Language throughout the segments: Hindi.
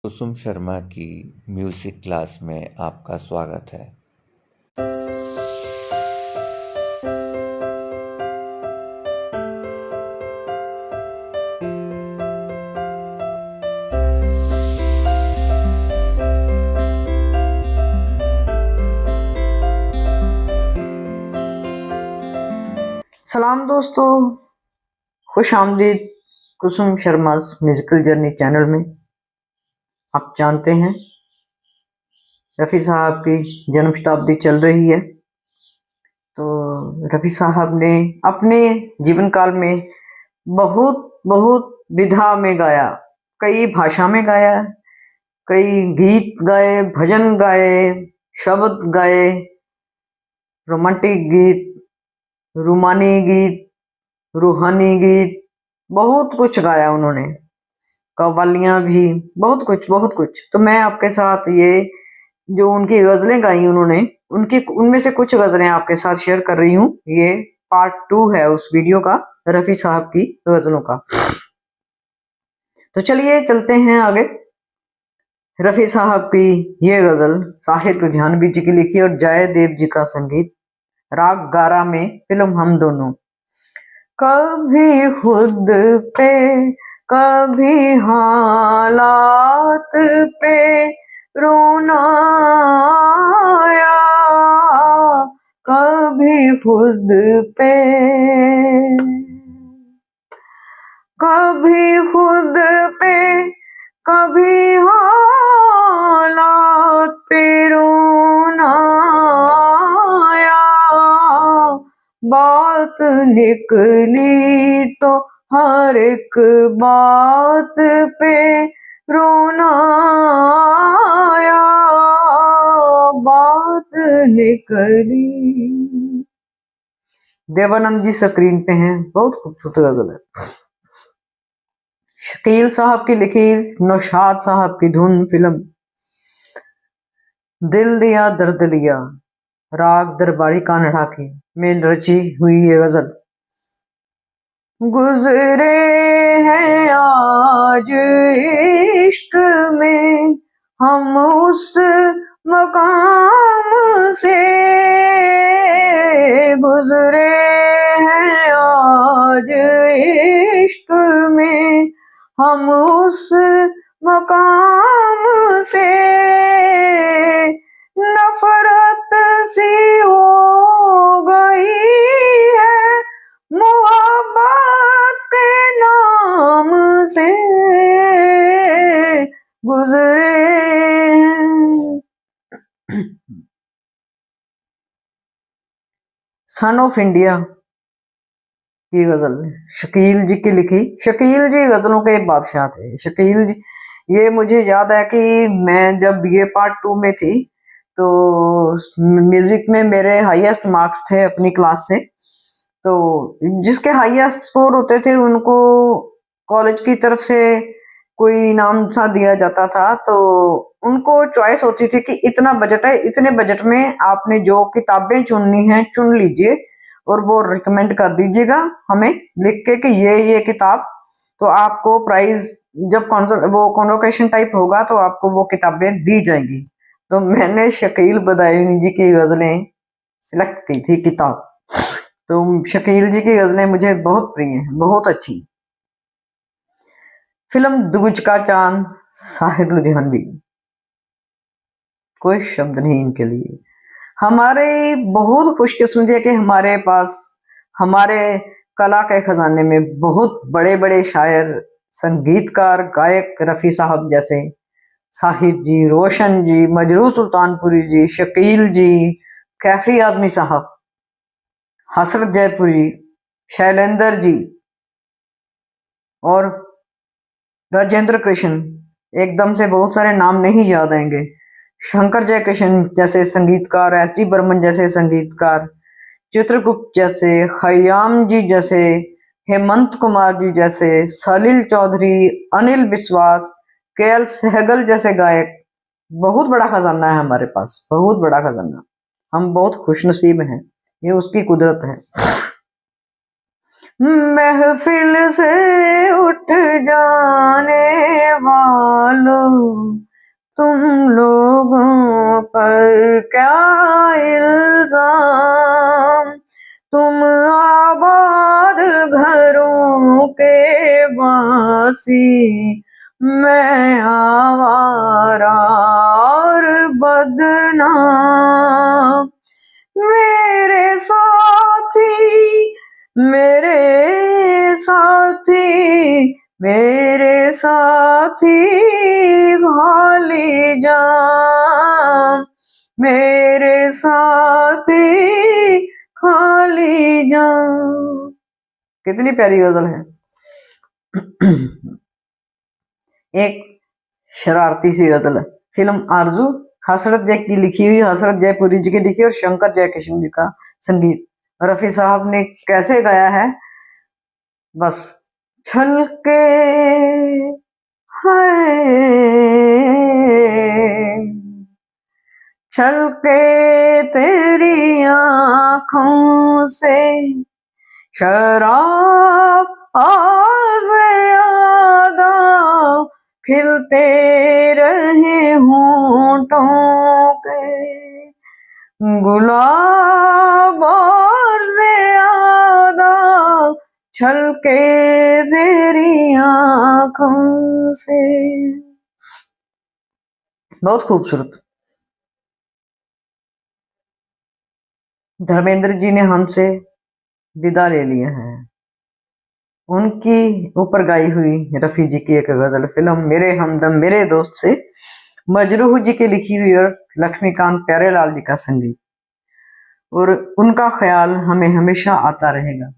कुसुम शर्मा की म्यूजिक क्लास में आपका स्वागत है। सलाम दोस्तों, खुश आमदीद कुसुम शर्मा म्यूजिकल जर्नी चैनल में। आप जानते हैं रफ़ी साहब की जन्म शताब्दी चल रही है, तो रफ़ी साहब ने अपने जीवन काल में बहुत बहुत विधा में गाया, कई भाषा में गाया, कई गीत गाए, भजन गाए, शब्द गाए, रोमांटिक गीत, रूमानी गीत, रूहानी गीत, बहुत कुछ गाया उन्होंने, कव्वालियाँ भी, बहुत कुछ। तो मैं आपके साथ ये जो उनकी गज़लें गाई उन्होंने, उनमें से कुछ गज़लें आपके साथ शेयर कर रही हूँ। ये पार्ट 2 है उस वीडियो का, रफ़ी साहब की गज़लों का। तो चलिए चलते हैं आगे। रफ़ी साहब की ये गज़ल साहिर लुधियानवी जी की लिखी और जयदेव जी का संगीत, राग गारा में, फिल्म हम दोनों। कभी खुद पे कभी हालात पे रोना आया, कभी खुद पे कभी खुद पे कभी हालात पे रोना आया, बात निकली तो हर एक बात पे रोना आया, बात निकली। देवानंद जी स्क्रीन पे हैं, बहुत खूबसूरत गजल है। शकील साहब की लिखी, नौशाद साहब की धुन, फिल्म दिल दिया दर्द लिया, राग दरबारी कान्हा की में रची हुई ये गजल। गुजरे हैं आज इश्क में हम उस मकाम से, गुजरे हैं आज इश्क में हम उस मकाम से, नफरत सी हो गई है मोहब्बत के नाम से, गुजरे सन ऑफ इंडिया की गजल, शकील जी की लिखी। शकील जी गजलों के बादशाह थे। शकील जी, ये मुझे याद है कि मैं जब ये पार्ट 2 में थी तो म्यूजिक में मेरे हाईएस्ट मार्क्स थे अपनी क्लास से, तो जिसके हाईएस्ट स्कोर होते थे उनको कॉलेज की तरफ से कोई इनाम सा दिया जाता था। तो उनको चॉइस होती थी कि इतना बजट है, इतने बजट में आपने जो किताबें चुननी है चुन लीजिए और वो रिकमेंड कर दीजिएगा हमें लिख के कि ये किताब, तो आपको प्राइज जब वो कॉन्वोकेशन टाइप होगा तो आपको वो किताबें दी जाएंगी। तो मैंने शकील बदायूनी जी की गजलें सिलेक्ट की थी किताब, तो शकील जी की गजलें मुझे बहुत प्रिय हैं, बहुत अच्छी। फिल्म दूज का चांद, साहिर लुधियानवी, कोई शब्द नहीं इनके लिए। हमारे बहुत खुशकिस्मती है कि हमारे पास हमारे कला के खजाने में बहुत बड़े बड़े शायर, संगीतकार, गायक रफ़ी साहब जैसे, साहिर जी, रोशन जी, मजरू सुल्तानपुरी जी, शकील जी, कैफी आजमी साहब, हसरत जयपुरी, शैलेंद्र जी और राजेंद्र कृष्ण, एकदम से बहुत सारे नाम नहीं याद आएंगे। शंकर जयकिशन जैसे संगीतकार, एस डी बर्मन जैसे संगीतकार, चित्रगुप्त जैसे, खयाम जी जैसे, हेमंत कुमार जी जैसे, सलील चौधरी, अनिल विश्वास, के.एल. सहगल जैसे गायक। बहुत बड़ा खजाना है हमारे पास, बहुत बड़ा खजाना। हम बहुत खुशनसीब हैं, ये उसकी कुदरत है। महफिल से उठ जाने वालों, तुम लोगों पर क्या इल्जाम। तुम आबाद घरों के वासी, मैं आवारा और बदनाम। मेरे साथी, मेरे साथी, मेरे साथी खाली जाम, मेरे साथी खाली जाम। कितनी प्यारी गजल है। एक शरारती सी गजल है। फिल्म आरजू, हसरत जय की लिखी हुई, हसरत जयपुरी जी की लिखी और शंकर जयकिशन जी का संगीत। रफी साहब ने कैसे गाया है, बस छलके है, छलके तेरी आँखों से शराब और ज़्यादा, खिलते रहे होंठों के गुलाब और ज़्यादा, छलके तेरी आँखों से। बहुत खूबसूरत। धर्मेंद्र जी ने हमसे विदा ले लिया है। उनकी ऊपर गाई हुई रफी जी की एक गजल फिल्म मेरे हमदम मेरे दोस्त से मजरूह जी की लिखी हुई और लक्ष्मीकांत प्यारेलाल जी का संगीत, और उनका ख्याल हमें हमेशा आता रहेगा।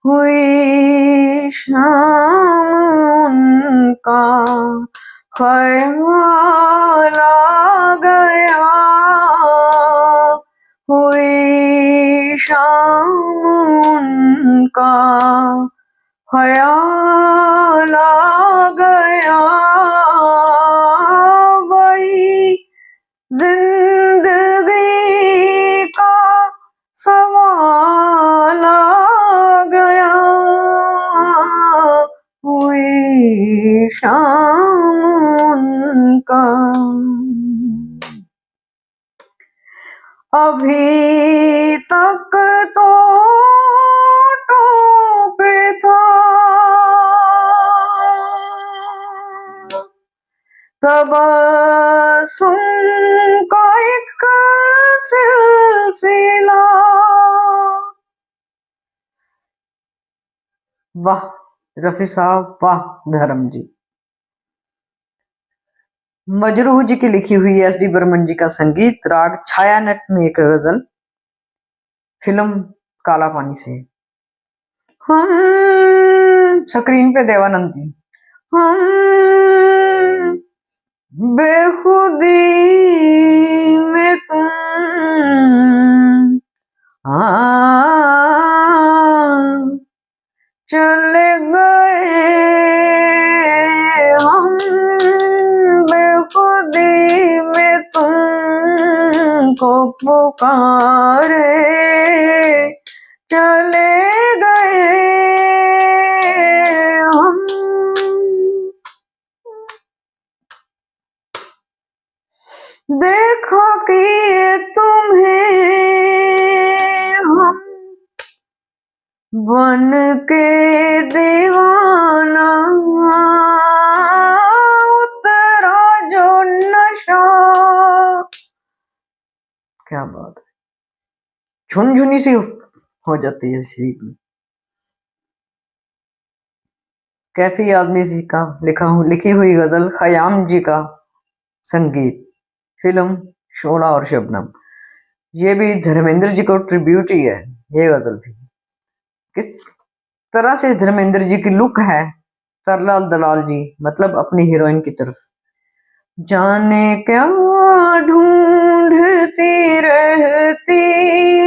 हुई शाम उनका ख्याल आ गया, हुई शाम उनका ख्याल आ गया, वही जिंदगी का सवाल आ गया, हुई शाम उनका। अभी तक तो टोपे था, तबस्सुम का एक सिलसिला। वाह रफी साहब, वाह धर्म जी। मजरूह जी की लिखी हुई एस डी बर्मन जी का संगीत, राग छाया नट में एक गजल, फिल्म काला पानी से। हम स्क्रीन पे देवानंद जी। हम बेखुदी में तुम चले गए, हम बेखुदी में तुमको पुकारे चले गए हम। देखा कि तुम्हें हम बन के दीवाना, उतरा जो नशा। क्या बात है, झुनझुनी सी हो जाती है शरीर में। कैफी आदमी जी का लिखी हुई गजल, खयाम जी का संगीत, फिल्म शोला और शबनम। ये भी धर्मेंद्र जी को ट्रिब्यूट ही है ये गजल भी। किस तरह से धर्मेंद्र जी की लुक है तरलाल दलाल जी, मतलब अपनी हीरोइन की तरफ। जाने क्या ढूंढती रहती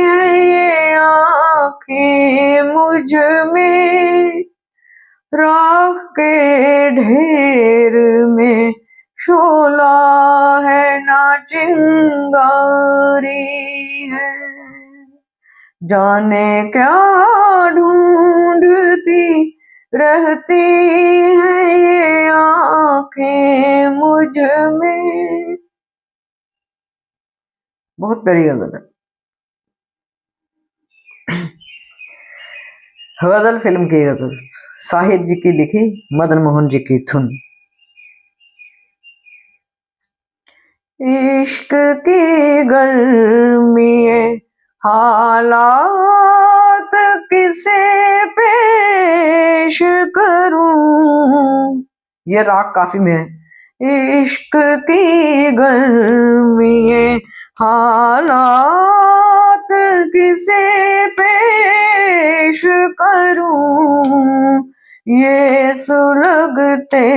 है ये आंखें मुझ में, राख के ढेर में शोला है ना चिंगारी है। जाने क्या ढूंढती रहती हैं ये आंखें मुझ में। बहुत प्यारी गजल है। गजल फिल्म की गजल, साहिर जी की लिखी, मदन मोहन जी की धुन। इश्क की गर्मी हालात किसे पेश करूं, ये राग काफी में है। इश्क की गर्मी हालात किसे पेश करूं, ये सुलगते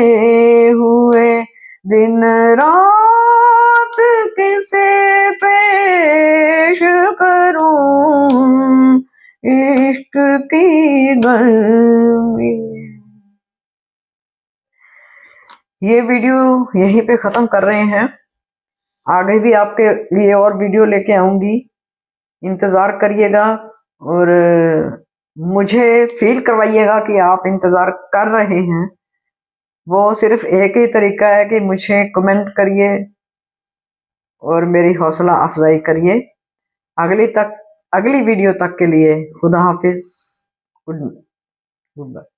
हुए दिन रात किसे पेश करूं, इश्क की गर्मी। ये वीडियो यहीं पे खत्म कर रहे हैं। आगे भी आपके लिए और वीडियो लेके आऊंगी, इंतजार करिएगा और मुझे फील करवाइएगा कि आप इंतजार कर रहे हैं। वो सिर्फ एक ही तरीका है कि मुझे कमेंट करिए और मेरी हौसला अफजाई करिए। अगली वीडियो तक के लिए खुदा हाफिज, गुड बाय।